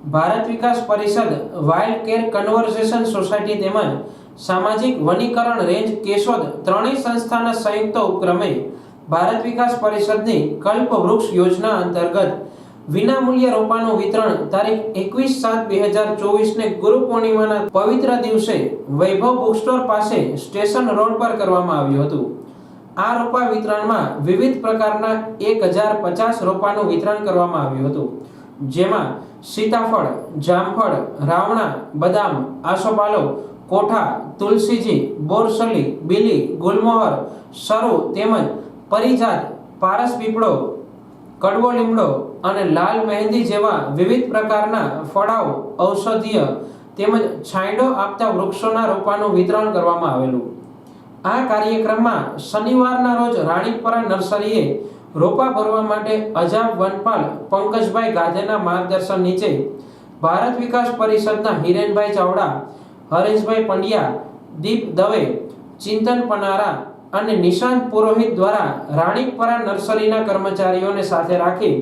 ભારત વિકાસ પરિષદ, wild care conversion society તેમજ સામાજિક વનીકરણ રેન્જ કેશોદ ત્રણેય સંસ્થાના સંયુક્ત ઉપક્રમે ભારત વિકાસ પરિષદની કલ્પ વૃક્ષ યોજના અંતર્ગત વિનામૂલ્ય રોપાનું વિતરણ તારીખ 21/7/2024 ને ગુરુ પૂર્ણિમાના પવિત્ર દિવસે વૈભવ બુક સ્ટોર પાસે સ્ટેશન રોડ પર કરવામાં આવ્યું હતું। આ રોપા વિતરણમાં વિવિધ પ્રકારના 1050 રોપાનું વિતરણ કરવામાં આવ્યું હતું, જેમાં સીતાફળ, જામફળ, રાવણા, બદામ, આસોપાલો, કોઠા, તુલસીજી, બોરસલી, બીલી, ગુલમોહર, સરુ તેમજ પરિજાત, પારસ પીપળો, કડવો લીમડો અને લાલ મહેંદી જેવા વિવિધ પ્રકારના ફળાઓ, ઔષધીય તેમજ છાંયડો આપતા વૃક્ષોના રોપાનું વિતરણ કરવામાં આવેલું। આ કાર્યક્રમમાં શનિવારના રોજ રાણીપરા નર્સરીએ રોપા ભરવા માટે અજાબ વનપાલ પંકજભાઈ ગાધેના માર્ગદર્શન નીચે ભારત વિકાસ પરિષદના હિરેનભાઈ ચાવડા, હરેશભાઈ પંડ્યા, દીપ દવે, ચિંતન પનારા અને નિશાંત પુરોહિત દ્વારા રાણીપરા નર્સરીના કર્મચારીઓને સાથે રાખી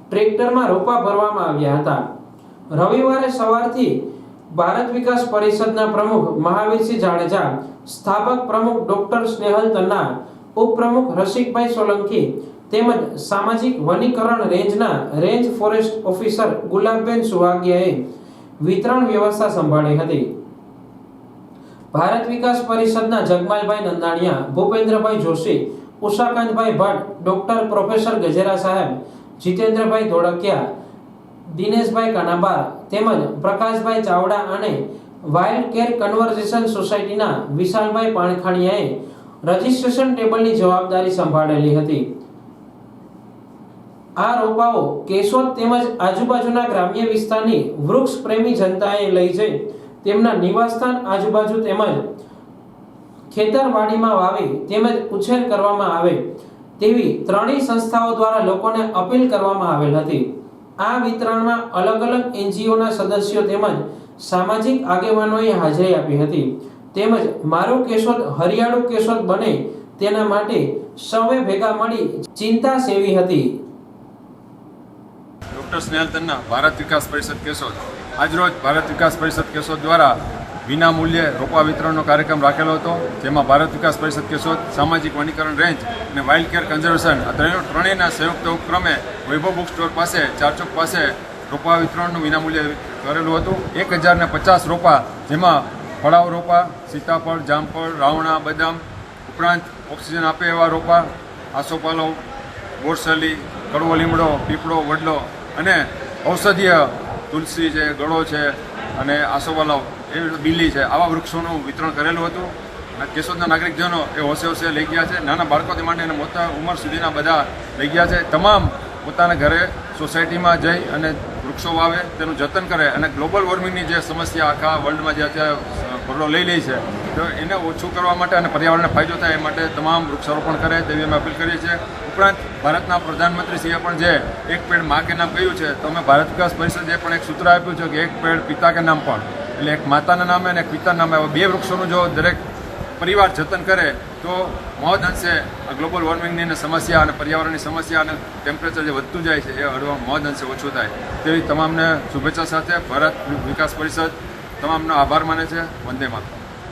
ટ્રેક્ટરમાં રોપા ભરવામાં આવ્યા હતા। રવિવારે સવારથી ભારત વિકાસ પરિષદના પ્રમુખ મહાવીરસિંહ જાડેજા, સ્થાપક પ્રમુખ ડોક્ટર સ્નેહલ તન્ના, ઉપપ્રમુખ રસિકભાઈ સોલંકી તેમજ સામાજિક વનીકરણ રેન્જના રેન્જ ફોરેસ્ટ ઓફિસર ગુલાબબેન સુવાગિયાએ વિતરણ વ્યવસ્થા સંભાળી હતી। ભારત વિકાસ પરિષદના જગમાલભાઈ નંદાણીયા, ભૂપેન્દ્રભાઈ જોશી, ઉષાકાંતભાઈ ભટ્ટ, ડોક્ટર પ્રોફેસર ગજેરા સાહેબ, જીતેન્દ્રભાઈ ધોળકિયા, દિનેશભાઈ કાનાબાર તેમજ પ્રકાશભાઈ ચાવડા અને વાઇલ્ડ કેર કન્વર્ઝેશન સોસાયટીના વિશાલભાઈ પાણખાણીયાએ રજિસ્ટ્રેશન ટેબલની જવાબદારી સંભાળેલી હતી। આ રોપાઓ કેશોદ તેમજ આજુબાજુના ગ્રામ્ય વિસ્તારની વૃક્ષ પ્રેમી જનતાએ લઈ જઈ તેમના નિવાસસ્થાન આજુબાજુ તેમજ ખેતરવાડીમાં વાવી તેમજ ઉછેર કરવામાં આવે તેવી ત્રણેય સંસ્થાઓ દ્વારા લોકોને અપીલ કરવામાં આવેલ હતી। આ વિતરણમાં અલગ અલગ એનજીઓના સદસ્યો તેમજ સામાજિક આગેવાનોએ હાજરી આપી હતી તેમજ મારું કેશોદ હરિયાળું કેશોદ બને તેના માટે સૌએ ભેગા મળી ચિંતા સેવી હતી। ડોક્ટર સ્નેહલ તન્ના, ભારત વિકાસ પરિષદ કેશોદ। આજરોજ ભારત વિકાસ પરિષદ કેશોદ દ્વારા વિના મૂલ્યે રોપા વિતરણનો કાર્યક્રમ રાખેલો હતો, જેમાં ભારત વિકાસ પરિષદ કેશોદ, સામાજિક વનીકરણ રેન્જ અને વાઇલ્ડ કેર કન્ઝર્વેશન આ ત્રણેયના સંયુક્ત ઉપક્રમે વૈભવ બુક સ્ટોર પાસે, ચારચોક પાસે રોપા વિતરણનું વિનામૂલ્યે કરેલું હતું। 1050 રોપા, જેમાં ફળાવ રોપા, સીતાફળ, જામફળ, રાવણા, બદામ ઉપરાંત ઓક્સિજન આપે એવા રોપા, આસોપાલો, બોરસલી, કડવો લીમડો, પીપળો, વડલો અને ઔષધીય તુલસી છે, ગળો છે અને આસોપાલો, એ બીલી છે, આવા વૃક્ષોનું વિતરણ કરેલું હતું। અને કેશોદના નાગરિકજનો એ હોશે હોશે લઈ ગયા છે। નાના બાળકોથી માંડીને મોટા ઉંમર સુધીના બધા લઈ ગયા છે। તમામ પોતાના ઘરે સોસાયટીમાં જઈ અને વૃક્ષો વાવે, તેનું જતન કરે અને ગ્લોબલ વોર્મિંગની જે સમસ્યા આખા વર્લ્ડમાં જે અત્યારે ભરડો લઈ લે છે, તો એને ઓછું કરવા માટે અને પર્યાવરણને ફાયદો થાય એ માટે તમામ વૃક્ષારોપણ કરે તેવી અમે અપીલ કરીએ છીએ। ઉપરાંત ભારતના પ્રધાનમંત્રીશ્રીએ પણ જે એક પેડ મા કે નામ કહ્યું છે, તો અમે ભારત વિકાસ પરિષદે પણ એક સૂત્ર આપ્યું છે કે એક પેડ પિતા કે નામ પણ, એટલે એક માતાના નામે અને એક પિતાના નામે આવા બે વૃક્ષોનું જો દરેક પરિવાર જતન કરે તો મહદ અંશે ગ્લોબલ વોર્મિંગની સમસ્યા અને પર્યાવરણની સમસ્યા અને ટેમ્પરેચર જે વધતું જાય છે એ હળવા મહદ અંશે ઓછું થાય તેવી તમામને શુભેચ્છા સાથે ભારત વિકાસ પરિષદ તમામનો આભાર માને છે। વંદે માતરમ।